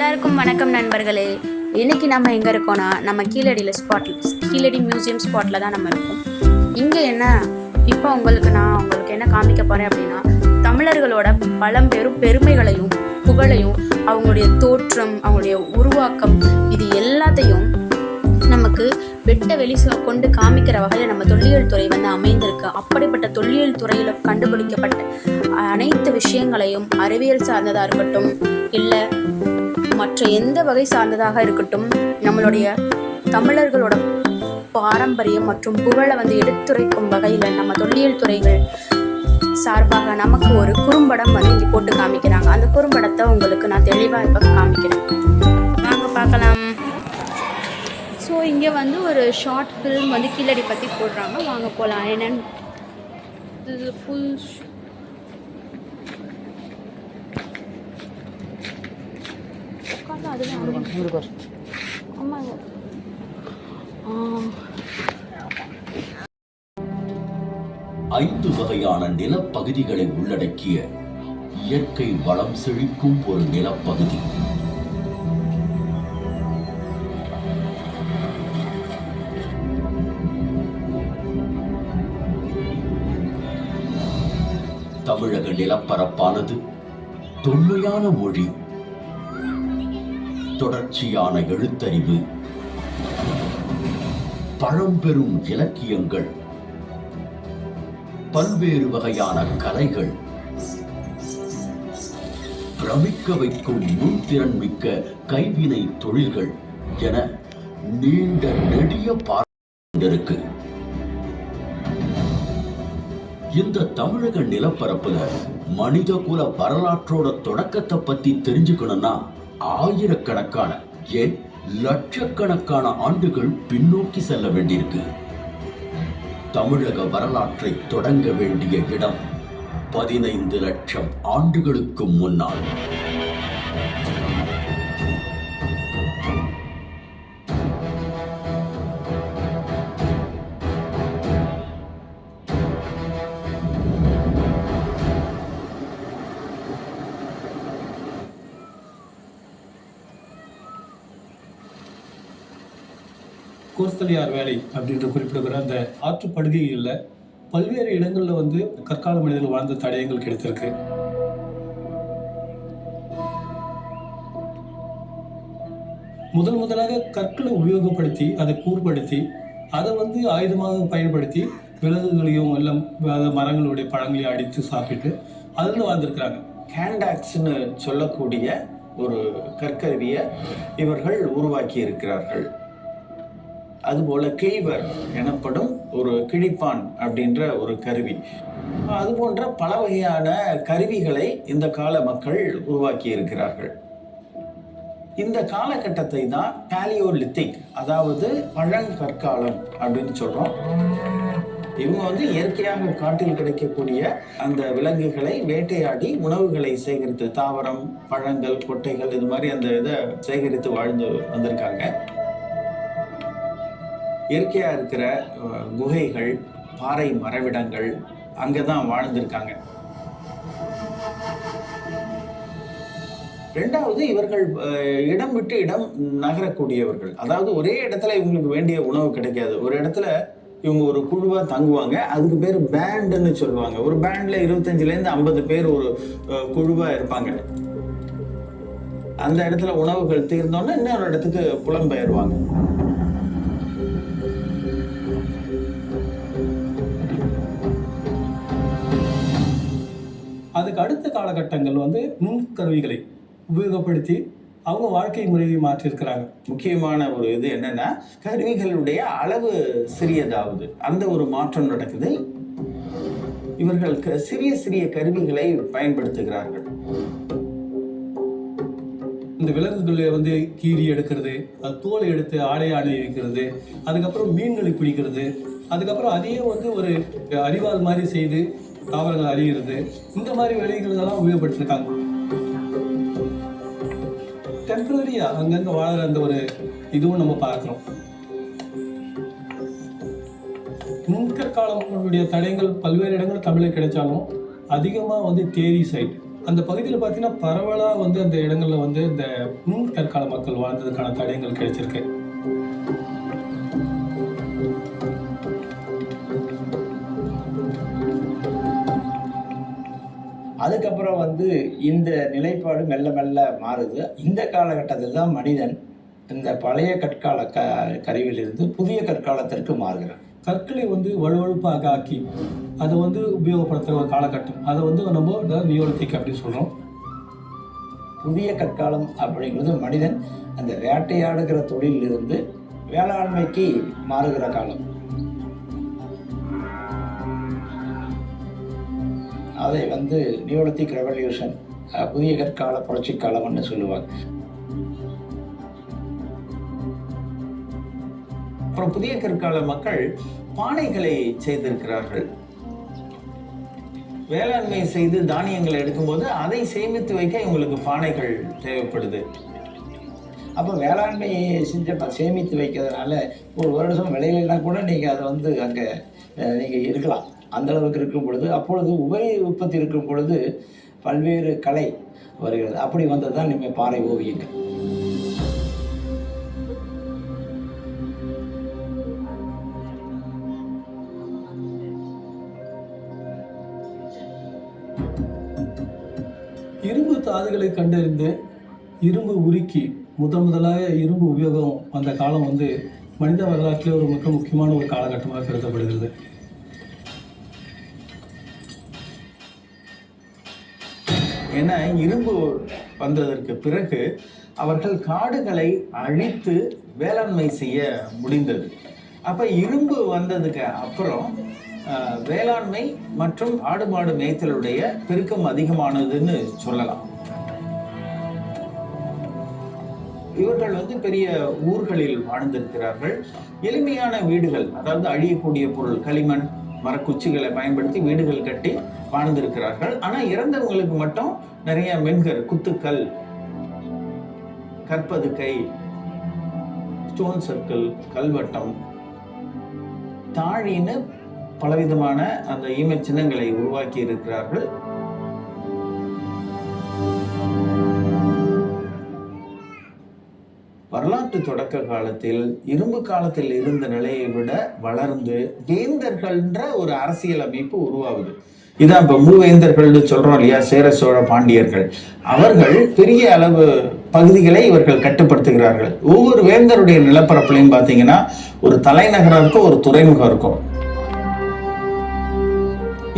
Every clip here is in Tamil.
எல்லாருக்கும் வணக்கம் நண்பர்களே. இன்னைக்கு நம்ம எங்கே இருக்கோம்னா நம்ம கீழடி மியூசியம் ஸ்பாட்டில் தான் நம்ம இருக்கோம். இங்கே என்ன இப்போ நான் உங்களுக்கு என்ன காமிக்க போகிறேன் அப்படின்னா, தமிழர்களோட பழம்பெரும் பெருமைகளையும் புகழையும் அவங்களுடைய தோற்றம், அவங்களுடைய உருவாக்கம், இது எல்லாத்தையும் நமக்கு வெட்ட வெளி கொண்டு காமிக்கிற வகையில் நம்ம தொல்லியல் துறை அமைந்திருக்கு. அப்படிப்பட்ட தொல்லியல் துறையில் கண்டுபிடிக்கப்பட்ட அனைத்து விஷயங்களையும் அறிவியல் சார்ந்ததாக இருக்கட்டும், இல்லை மற்ற எந்த வகை சார்ந்ததாக இருக்கட்டும், நம்மளுடைய தமிழர்களோட பாரம்பரியம் மற்றும் புகழை எடுத்துரைக்கும் வகையில் நம்ம தொல்லியல் துறைகள் சார்பாக நமக்கு ஒரு குறும்படம் இங்கே போட்டு காமிக்கிறாங்க. அந்த குறும்படத்தை உங்களுக்கு நான் தெளிவாக இப்போ காமிக்கிறேன், வாங்க பார்க்கலாம். ஸோ இங்கே ஒரு ஷார்ட் ஃபில்ம் கீழடி பற்றி போடுறாங்க, வாங்க போகலாம். என்னென்னு இது ஃபுல் ஆமாங்க. 5 வகையான நிலப்பகுதிகளை உள்ளடக்கிய இயற்கை வளம் செழிக்கும் ஒரு நிலப்பகுதி. தமிழக நிலப்பரப்பானது தொன்மையான மொழி, தொடர்ச்சியான எழுத்தறிவு, பழம்பெரும் இலக்கியங்கள், பல்வேறு வகையான கலைகள், பிரமிக்க வைக்கும் நுண்திறன் மிக்க கைவினை தொழில்கள் என நீண்ட நெடிய பாரம்பரியம். இந்த தமிழக நிலப்பரப்புல மனித குல வரலாற்றோட தொடக்கத்தை பத்தி தெரிஞ்சுக்கணும்னா ஆயிரக்கணக்கான ஏன் லட்சக்கணக்கான ஆண்டுகள் பின்னோக்கி செல்ல வேண்டியிருக்கு. தமிழக வரலாற்றை தொடங்க வேண்டிய இடம் 15 லட்சம் ஆண்டுகளுக்கு முன்னால். கோர்த்தலியார் வேலை அப்படின்ற குறிப்பிடுகிற அந்த ஆற்றுப்படுகைகளில் பல்வேறு இடங்களில் கற்கால மனிதர்கள் வாழ்ந்த தடயங்கள் கிடைத்திருக்கு. முதலாக கற்களை உபயோகப்படுத்தி அதை கூர்படுத்தி அதை ஆயுதமாக பயன்படுத்தி விலங்குகளையும் எல்லாம் மரங்களுடைய பழங்களையும் அடித்து சாப்பிட்டு அதில் வாழ்ந்திருக்கிறாங்க. ஹேண்டாக்ஸ்னு சொல்லக்கூடிய ஒரு கற்கருவியை இவர்கள் உருவாக்கி இருக்கிறார்கள். அதுபோல கிளீவர் எனப்படும் ஒரு கிழிப்பான் அப்படின்ற ஒரு கருவி, அது போன்ற பல வகையான கருவிகளை இந்த கால மக்கள் உருவாக்கி இருக்கிறார்கள். இந்த காலகட்டத்தை தான் பாலியோலித்திக், அதாவது பழங்கற்காலம் அப்படின்னு சொல்றோம். இவங்க இயற்கையாக காட்டில் கிடைக்கக்கூடிய அந்த விலங்குகளை வேட்டையாடி உணவுகளை சேகரித்து, தாவரம், பழங்கள், கொட்டைகள், இது மாதிரி அந்த இதை சேகரித்து வாழ்ந்து வந்திருக்காங்க. இயற்கையா இருக்கிற குகைகள், பாறை மறைவிடங்கள், அங்கதான் வாழ்ந்திருக்காங்க. ரெண்டாவது, இவர்கள் இடம் விட்டு இடம் நகரக்கூடியவர்கள். அதாவது ஒரே இடத்துல இவங்களுக்கு வேண்டிய உணவு கிடைக்காது. ஒரு இடத்துல இவங்க ஒரு குழுவா தங்குவாங்க. அதுக்கு பேர் பேண்டுன்னு சொல்லுவாங்க. ஒரு பேண்ட்ல 25 to 50 பேர் ஒரு குழுவா இருப்பாங்க. அந்த இடத்துல உணவுகள் தீர்ந்தோன்னா இன்னொரு இடத்துக்கு புலம்பெயர்வாங்க. அதுக்கு அடுத்த காலகட்டங்கள் நுண்கருவிகளை உபயோகப்படுத்தி அவங்க வாழ்க்கை முறையை மாற்றியிருக்கிறாங்க. முக்கியமான ஒரு இது என்னன்னா, கருவிகளுடைய அளவு சிறியதாவது அந்த ஒரு மாற்றம் நடக்குது. இவர்கள் சிறிய சிறிய கருவிகளை பயன்படுத்துகிறார்கள். இந்த விலங்குகளை கீறி எடுக்கிறது, அது தோலை எடுத்து ஆடை வைக்கிறது, அதுக்கப்புறம் மீன்களை பிடிக்கிறது, அதுக்கப்புறம் அதையே ஒரு அறிவால் மாதிரி செய்து தாவரங்கள் அறிகிறது, இந்த மாதிரி வேலைகளெல்லாம் உபயோகப்படுத்திருக்காங்க. டெம்பரரியா அங்கங்க வாழ்கிற அந்த ஒரு இதுவும் நம்ம பார்க்கிறோம். முன்கற்காலங்களுடைய தடயங்கள் பல்வேறு இடங்கள் தமிழில் கிடைச்சாலும் அதிகமாக தேரி சைட், அந்த பகுதியில் பார்த்தீங்கன்னா பரவலாக வந்து அந்த இடங்கள்ல வந்து இந்த நுண் கற்கால மக்கள் வாழ்ந்ததுக்கான தடயங்கள் கிடைச்சிருக்கு. அதுக்கப்புறம் வந்து இந்த நிலைப்பாடு மெல்ல மெல்ல மாறுது. இந்த காலகட்டத்தில் தான் மனிதன் இந்த பழைய கற்கால கருவியிலிருந்து புதிய கற்காலத்திற்கு மாறுகிறான். கற்களை வந்து வலுவழுப்பாக ஆக்கி அதை வந்து உபயோகப்படுத்துகிற ஒரு காலகட்டம், அதை வந்து நம்ம நியோலித்திக் அப்படின்னு சொல்கிறோம். புதிய கற்காலம் அப்படிங்கிறது மனிதன் அந்த வேட்டையாடுகிற தொழிலிருந்து வேளாண்மைக்கு மாறுகிற காலம். அதை வந்து நியோலித்திக் ரெவல்யூஷன், புதிய கற்கால புரட்சி காலம்னு சொல்லுவாங்க. அப்புறம் புதிய கற்கால மக்கள் பானைகளை செய்திருக்கிறார்கள். வேளாண்மை செய்து தானியங்களை எடுக்கும்போது அதை சேமித்து வைக்க இவங்களுக்கு பானைகள் தேவைப்படுது. அப்போ வேளாண்மை சேமித்து வைக்கிறதுனால ஒரு வருஷம் விளையிலனா கூட நீங்கள் அதை வந்து அங்கே நீங்கள் இருக்கலாம். அந்த அளவுக்கு இருக்கும் பொழுது, அப்பொழுது உபரி உற்பத்தி இருக்கும் பொழுது பல்வேறு கலை வருகிறது. அப்படி வந்தது தான் நீங்கள் பாறை ஓவியங்கள். இரும்பு தாதுகளை கண்டறிந்து இரும்பு உருக்கி முதலாக இரும்பு உபயோகம் அந்த காலம் வந்து மனித வரலாற்றிலே ஒரு மிக முக்கியமான ஒரு காலகட்டமாக கருதப்படுகிறது. ஏன்னா இரும்பு வந்ததற்கு பிறகு அவர்கள் காடுகளை அழித்து வேளாண்மை செய்ய முடிந்தது. அப்ப இரும்பு வந்ததுக்கு அப்புறம் வேளாண்மை மற்றும் ஆடு மாடு மேய்த்தலுடைய பெருக்கம் அதிகமானதுன்னு சொல்லலாம். இவர்கள் வந்து பெரிய ஊர்களில் வாழ்ந்திருக்கிறார்கள். எளிமையான வீடுகள், அதாவது அழியக்கூடிய பொருள் களிமண் மரக்குச்சிகளை பயன்படுத்தி வீடுகள் கட்டி வாழ்ந்திருக்கிறார்கள். ஆனா இறந்தவங்களுக்கு மட்டும் நிறைய மென்கர், குத்துக்கள், கற்பதுக்கை, ஸ்டோன் சர்க்கிள், கல்வட்டம், தாழின்னு பலவிதமான அந்த ஈம சின்னங்களை உருவாக்கி இருக்கிறார்கள். வரலாற்று தொடக்க காலத்தில் இரும்பு காலத்தில் இருந்த நிலையை விட வளர்ந்து வேந்தர்கள்ன்ற ஒரு அரசியல் அமைப்பு உருவாகுது. இதான் இப்ப மூவேந்தர்கள்னு சொல்றோம் இல்லையா, சேர சோழ பாண்டியர்கள். அவர்கள் பெரிய அளவு பகுதிகளை இவர்கள் கட்டுப்படுத்துகிறார்கள். ஒவ்வொரு வேந்தருடைய நிலப்பரப்புலையும் பாத்தீங்கன்னா ஒரு தலைநகரம் இருக்கும், ஒரு துறைமுகம் இருக்கும்.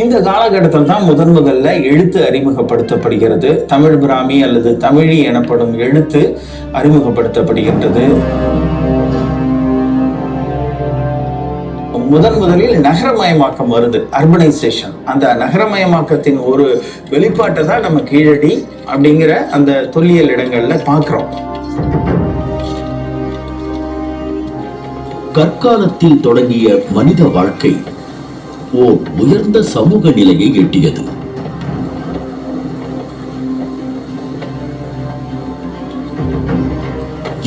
இந்த காலகட்டத்தில் தான் முதல்ல எழுத்து அறிமுகப்படுத்தப்படுகிறது. தமிழ் பிராமி அல்லது தமிழி எனப்படும் எழுத்து அறிமுகப்படுத்தப்படுகின்றது. முதலில் நகரமயமாக்கம் வருது, அர்பனைசேஷன். அந்த நகரமயமாக்கத்தின் ஒரு வெளிப்பாட்டை தான் நம்ம கீழடி அப்படிங்கிற அந்த தொல்லியல் இடங்கள்ல பார்க்கிறோம். கற்காலத்தில் தொடங்கிய மனித வாழ்க்கை ஓர் உயர்ந்த சமூக நிலையை எட்டியது.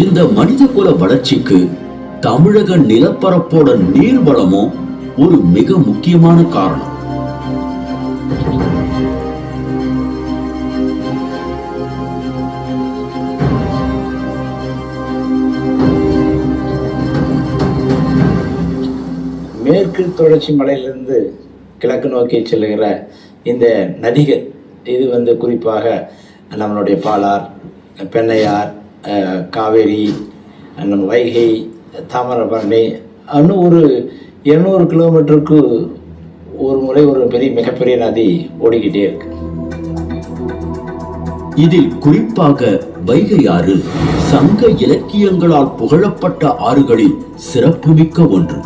இந்த மனிதகுல வளர்ச்சிக்கு தமிழக நிலப்பரப்போட நீர்வளமும் ஒரு மிக முக்கியமான காரணம். மேற்கு தொடர்ச்சி மலையிலிருந்து கிழக்கு நோக்கி செல்லுகிற இந்த நதிகள், இது வந்து குறிப்பாக நம்மளுடைய பாலார், பெண்ணையார், காவேரி, நம்ம வைகை, தாமிரபரணி, இன்னும் ஒரு 200 கிலோமீட்டருக்கு ஒரு முறை ஒரு மிகப்பெரிய நதி ஓடிக்கிட்டே இருக்கு. இதில் குறிப்பாக வைகை ஆறு சங்க இலக்கியங்களால் புகழப்பட்ட ஆறுகளில் சிறப்புமிக்க ஒன்று.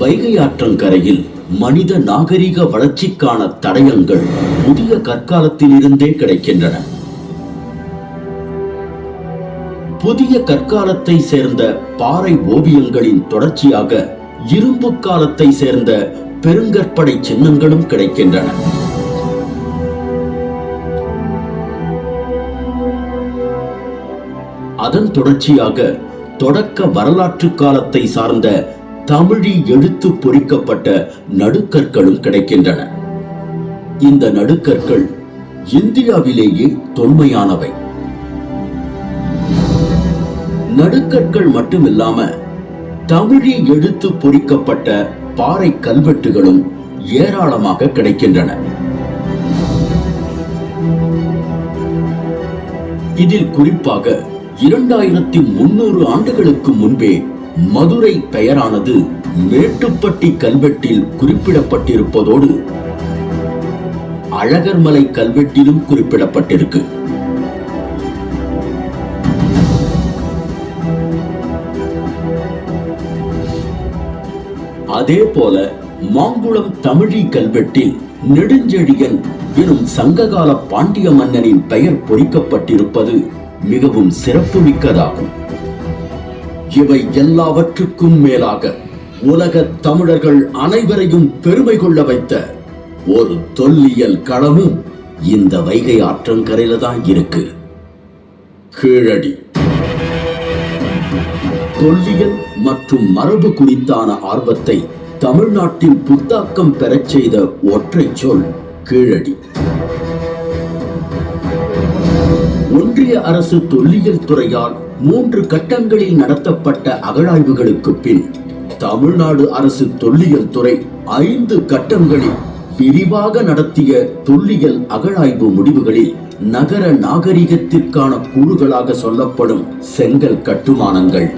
வைகை ஆற்றங்கரையில் மனித நாகரிக வளர்ச்சிக்கான தடயங்கள் புதிய கற்காலத்தில் இருந்தே கிடைக்கின்றன. புதிய கற்காலத்தை சேர்ந்த பாறை ஓவியங்களின் தொடர்ச்சியாக இரும்பு காலத்தை சேர்ந்த பெருங்கற்படை சின்னங்களும் கிடைக்கின்றன. அதன் தொடர்ச்சியாக தொடக்க வரலாற்று காலத்தை சார்ந்த தமிழி எழுத்து பொறிக்கப்பட்ட நடுக்கற்களும் கிடைக்கின்றன. இந்த நடுக்கற்கள் இந்தியாவிலேயே தொன்மையானவை. நடுக்கற்கள் மட்டுமில்லாம தமிழி எழுத்து பொறிக்கப்பட்ட பாறை கல்வெட்டுகளும் ஏராளமாக கிடைக்கின்றன. இதில் குறிப்பாக 2300 ஆண்டுகளுக்கு முன்பே மதுரை பெயரானது மேட்டுப்பட்டி கல்வெட்டில் குறிப்பிடப்பட்டிருப்பதோடு அழகர்மலை கல்வெட்டிலும் குறிப்பிடப்பட்டிருக்கு. அதே போல மாங்குளம் தமிழி கல்வெட்டில் நெடுஞ்செழியன் எனும் சங்ககால பாண்டிய மன்னனின் பெயர் பொறிக்கப்பட்டிருப்பது மிகவும் சிறப்புமிக்கதாகும். இவை எல்லாவற்றுக்கும் மேலாக உலக தமிழர்கள் அனைவரையும் பெருமை கொள்ள வைத்த ஒரு தொல்லியல் களமும் இந்த வைகை ஆற்றங்கரையில தான் இருக்கு. கீழடி. தொல்லியல் மற்றும் மரபு குறித்தான ஆர்வத்தை தமிழ்நாட்டில் புத்தாக்கம் பெறச் செய்த ஒற்றை சொல் கீழடி. ஒன்றிய அரசு தொல்லியல் துறையால் 3 கட்டங்களில் நடத்தப்பட்ட அகழாய்வுகளுக்கு பின் தமிழ்நாடு அரசு தொல்லியல் துறை 5 கட்டங்களில் விரிவாக நடத்திய தொல்லியல் அகழாய்வு முடிவுகளில் நகர நாகரிகத்திற்கான கூறுகளாக சொல்லப்படும் செங்கல் கட்டுமானங்கள்,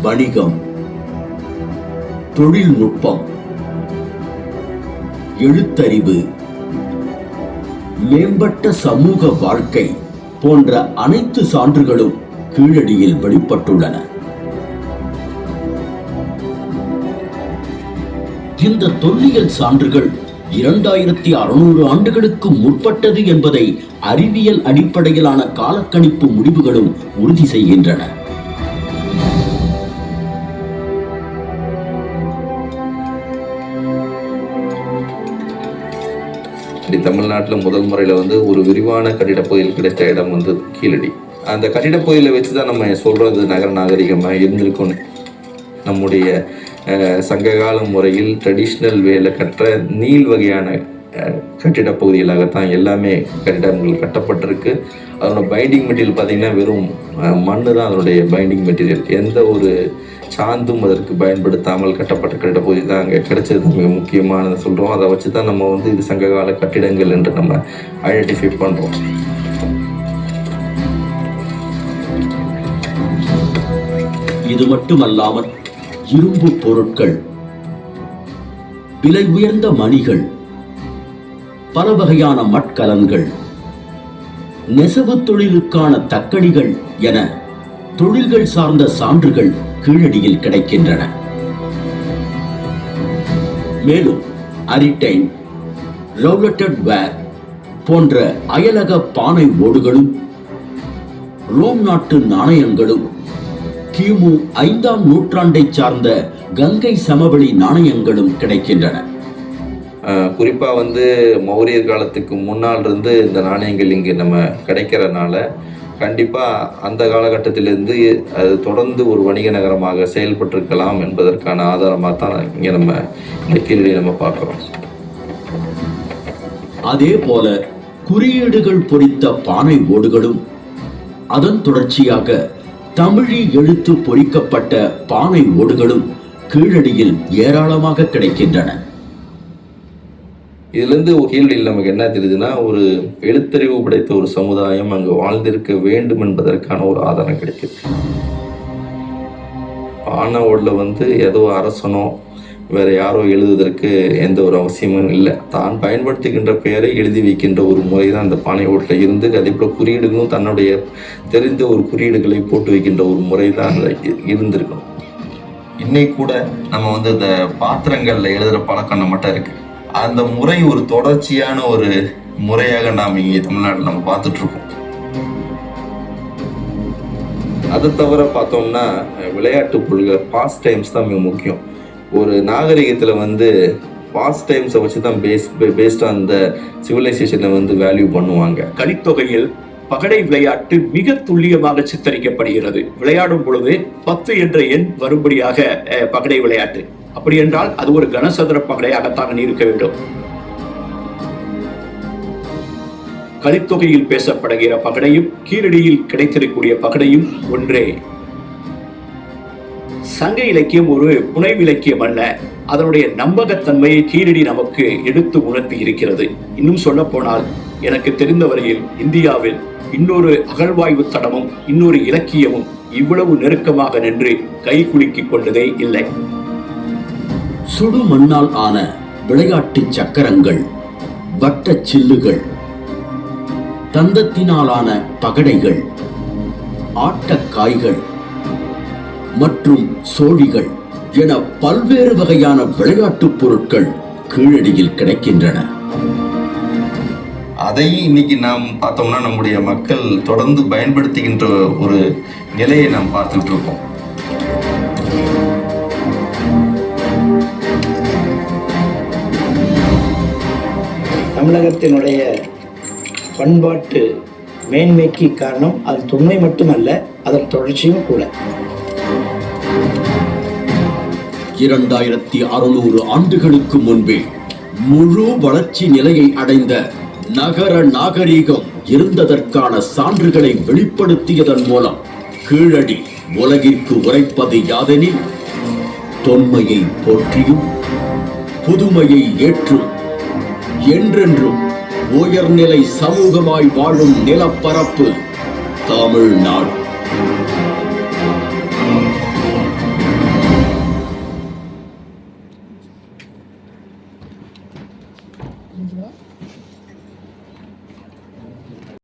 வணிகம், தொழில்நுட்பம், எழுத்தறிவு, மேம்பட்ட சமூக வாழ்க்கை போன்ற அனைத்து சான்றுகளும் கீழடியில் வெளிப்பட்டுள்ளன. இந்த தொல்லியல் சான்றுகள் 2600 ஆண்டுகளுக்கு முற்பட்டது என்பதை அறிவியல் அடிப்படையிலான காலக்கணிப்பு முடிவுகளும் உறுதி செய்கின்றன. தமிழ்நாட்டில் முதல் முறையில் ஒரு விரிவான கட்டிடப்பகுதியில் கிடைத்த இடம் கீழடி. அந்த கட்டிடப்பகுதியில் வச்சு தான் நம்ம சொல்கிறது நகர நாகரிகமாக இருந்திருக்கும்னு. நம்முடைய சங்ககால முறையில் ட்ரெடிஷ்னல் வேல கற்ற நீள் வகையான கட்டிடப்பகுதிகளாகத்தான் எல்லாமே கட்டிடங்கள் கட்டப்பட்டிருக்கு. அதனோட பைண்டிங் மெட்டீரியல் பார்த்திங்கன்னா வெறும் மண்ணு தான் அதனுடைய பைண்டிங் மெட்டீரியல். எந்த ஒரு சாந்தும் அதற்கு பயன்படுத்தாமல் கட்டப்பட்ட கட்டிடப்பகுதி தான் அங்கே கிடைச்சது மிக முக்கியமானது சொல்கிறோம். அதை வச்சு தான் நம்ம இது சங்ககால கட்டிடங்கள் என்று நம்ம ஐடென்டிஃபை பண்ணுறோம். இது மட்டுமல்லாமல் இரும்பு பொருட்கள், விலை உயர்ந்த மணிகள், பல வகையான மட்கலன்கள், நெசவு தொழிலுக்கான தக்கடிகள் என தொழில்கள் சார்ந்த சான்றுகள் கீழடியில் கிடைக்கின்றன. மேலும் அரிட்டைன், ரவுலட்டட் வேர் போன்ற அயலக பானை ஓடுகளும் ரோம் நாட்டு நாணயங்களும் கிமு 5ஆம் நூற்றாண்டை சார்ந்த கங்கை சமவெளி நாணயங்களும் கிடைக்கின்றன. குறிப்பாக மௌரியர் காலத்துக்கு முன்னால் இருந்து இந்த நாணயங்கள் இங்கே நம்ம கிடைக்கிறதுனால கண்டிப்பாக அந்த காலகட்டத்திலிருந்து அது தொடர்ந்து ஒரு வணிக நகரமாக செயல்பட்டிருக்கலாம் என்பதற்கான ஆதாரமாக தான் இங்கே நம்ம இந்த கீழடி நம்ம பார்க்குறோம். அதே போல குறியீடுகள் பொறித்த பானை ஓடுகளும் அதன் தொடர்ச்சியாக தமிழி எழுத்து பொறிக்கப்பட்ட பானை ஓடுகளும் கீழடியில் ஏராளமாக கிடைக்கின்றன. இதுலேருந்து கீழடியில் நமக்கு என்ன தெரியுதுன்னா, ஒரு எழுத்தறிவு படைத்த ஒரு சமுதாயம் அங்கு வாழ்ந்திருக்க வேண்டும் என்பதற்கான ஒரு ஆதாரம் கிடைக்குது. பானை ஓடில் ஏதோ அரசனோ வேற யாரோ எழுதுவதற்கு எந்த ஒரு அவசியமும் இல்லை. தான் பயன்படுத்துகின்ற பெயரை எழுதி வைக்கின்ற ஒரு முறை தான் அந்த பானை ஓட்டில் இருந்து, அதே போல் குறியீடுகளும் தன்னுடைய தெரிந்த ஒரு குறியீடுகளை போட்டு வைக்கின்ற ஒரு முறை தான் இருந்திருக்கணும். இன்னைக்கு கூட நம்ம இந்த பாத்திரங்களில் எழுதுகிற பழக்கம் நம்மகிட்ட இருக்கு. அந்த முறை ஒரு தொடர்ச்சியான ஒரு முறையாக நாம் இங்கே தமிழ்நாட்டில் நம்ம பார்த்துட்ருக்கோம். அதை தவிர பார்த்தோம்னா விளையாட்டு பொருள்கள், பாஸ்ட் டைம்ஸ் தான் மிக முக்கியம். ஒரு நாகரிகத்தில் பாஸ்ட் டைம்ஸை வச்சு தான் பேஸ்ட் ஆன் த சிவிலைசேஷனை வேல்யூ பண்ணுவாங்க. கலித்தொகையில் பகடை விளையாட்டு மிக துல்லியமாக சித்தரிக்கப்படுகிறது. விளையாடும் பொழுது 10 என்ற எண் வரும்படியாக பகடை விளையாட்டு. அப்படி என்றால் அது ஒரு கனசதுர பகடையாகத்தான் இருக்க வேண்டும். கலித்தொகையில் பேசப்படுகிற பகடையும் கீழடியில் கிடைத்திருக்கக்கூடிய பகடையும் ஒன்றே. சங்க இலக்கியம் ஒரு புனைவு இலக்கியம் அல்ல. அதனுடைய நம்பகத்தன்மையை கீழடி நமக்கு எடுத்து உணர்த்தி இருக்கிறது. இன்னும் சொல்ல போனால் எனக்கு தெரிந்த வரையில் இந்தியாவில் இன்னொரு அகழ்வாய்வு தடமும் இன்னொரு இலக்கியமும் இவ்வளவு நெருக்கமாக நின்று கை குலுக்கிக் கொண்டதே இல்லை. சுடு மண்ணால் ஆன விளையாட்டு சக்கரங்கள், வட்ட சில்லுகள், தந்தத்தினாலான பகடைகள், ஆட்டக்காய்கள் மற்றும் சோழிகள் என பல்வேறு வகையான விளையாட்டுப் பொருட்கள் கீழடியில் கிடைக்கின்றன. அதையும் இன்னைக்கு நாம் பார்த்தோம்னா நம்முடைய மக்கள் தொடர்ந்து பயன்படுத்துகின்ற ஒரு நிலையை நாம் பார்த்துட்டு இருக்கோம். தமிழகத்தினுடைய பண்பாட்டு மேன்மைக்கு காரணம் அது தொன்மை மட்டுமல்ல, அதன் தொடர்ச்சியும் கூட. 2600 ஆண்டுகளுக்கு முன்பே முழு வளர்ச்சி நிலையை அடைந்த நகர நாகரீகம் இருந்ததற்கான சான்றுகளை வெளிப்படுத்தியதன் மூலம் கீழடி உலகிற்கு உரைப்பது யாதெனில், தொன்மையை போற்றியும் புதுமையை ஏற்றும் என்றென்றும் உயர்நிலை சமூகமாய் வாழும் நிலப்பரப்பு தமிழ்நாடு.